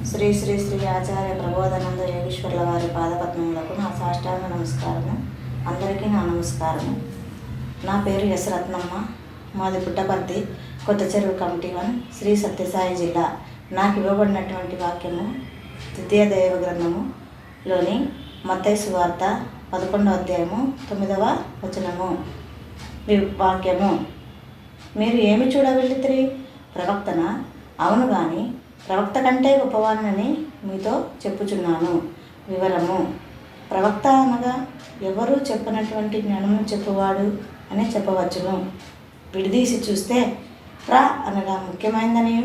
శ్రీ శ్రీ శ్రీ ఆచార్య ప్రబోధానంద యోగేశ్వర్ల వారి పాదపద్మములకు నా సాష్టాంగ నమస్కారము. అందరికీ నా నమస్కారము. నా పేరు ఎస్ రత్నమ్మ. మాది పుట్టపర్తి, కొత్త చెరువు కమిటీ 1, శ్రీ సత్యసాయి జిల్లా. నాకు ఇవ్వబడినటువంటి వాక్యము ద్వితీయ దైవ గ్రంథములోని మత్తయి సువార్త 11వ అధ్యాయము 9వ వచనము. వాక్యము: మీరు ఏమి చూడవెళ్ళితిరి? ప్రవక్తన? అవును గాని ప్రవక్త కంటే గొప్పవాడినని మీతో చెప్పుచున్నాను. వివరము: ప్రవక్త అనగా ఎవరు చెప్పనటువంటి జ్ఞానము చెప్పువాడు అని చెప్పవచ్చును. విడదీసి చూస్తే ప్ర అనగా ముఖ్యమైనదని,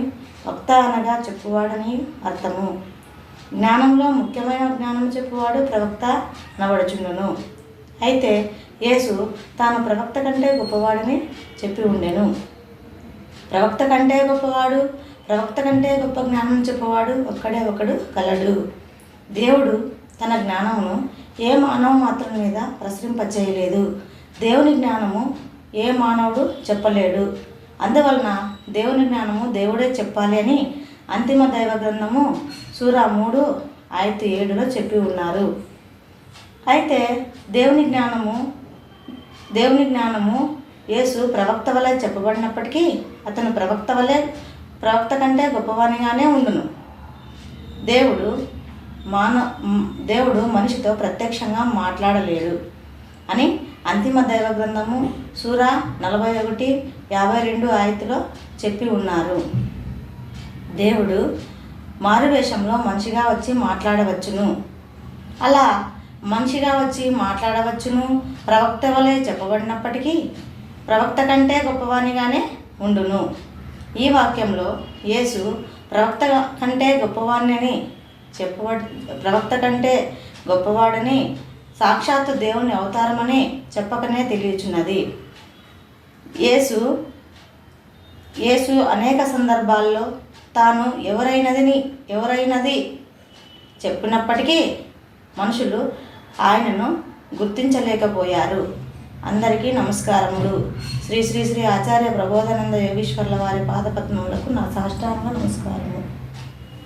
వక్త అనగా చెప్పువాడని అర్థము. జ్ఞానంలో ముఖ్యమైన జ్ఞానము చెప్పువాడు ప్రవక్త నవడుచుండును. అయితే యేసు తాను ప్రవక్త కంటే గొప్పవాడని చెప్పి ఉండెను. ప్రవక్త కంటే గొప్పవాడు, ప్రవక్త కంటే గొప్ప జ్ఞానం చెప్పవాడు ఒక్కడే ఒకడు కలడు. దేవుడు తన జ్ఞానమును ఏ మానవ మాత్రం మీద ప్రసరింపచేయలేదు. దేవుని జ్ఞానము ఏ మానవుడు చెప్పలేడు. అందువలన దేవుని జ్ఞానము దేవుడే చెప్పాలి అని అంతిమ దైవ గ్రంథము సూరా 3:7 చెప్పి ఉన్నారు. అయితే దేవుని జ్ఞానము యేసు ప్రవక్త వలె చెప్పబడినప్పటికీ అతను ప్రవక్త కంటే గొప్పవానిగానే ఉండును. దేవుడు మనిషితో ప్రత్యక్షంగా మాట్లాడలేడు అని అంతిమ దైవ గ్రంథము సూరా 41:52 చెప్పి ఉన్నారు. దేవుడు మారువేషంలో మనిషిగా వచ్చి మాట్లాడవచ్చును. అలా మనిషిగా వచ్చి మాట్లాడవచ్చును. ప్రవక్త వలె చెప్పబడినప్పటికీ ప్రవక్త కంటే గొప్పవానిగానే ఉండును. ఈ వాక్యంలో యేసు ప్రవక్త కంటే గొప్పవాడని సాక్షాత్తు దేవుని అవతారమని చెప్పకనే తెలియచున్నది. యేసు అనేక సందర్భాల్లో తాను ఎవరైనది చెప్పినప్పటికీ మనుషులు ఆయనను గుర్తించలేకపోయారు. అందరికీ నమస్కారములు. శ్రీ శ్రీ శ్రీ ఆచార్య ప్రబోధానంద యోగేశ్వర్ల వారి పాదపద్మములకు నా సాష్టాంగ నమస్కారము.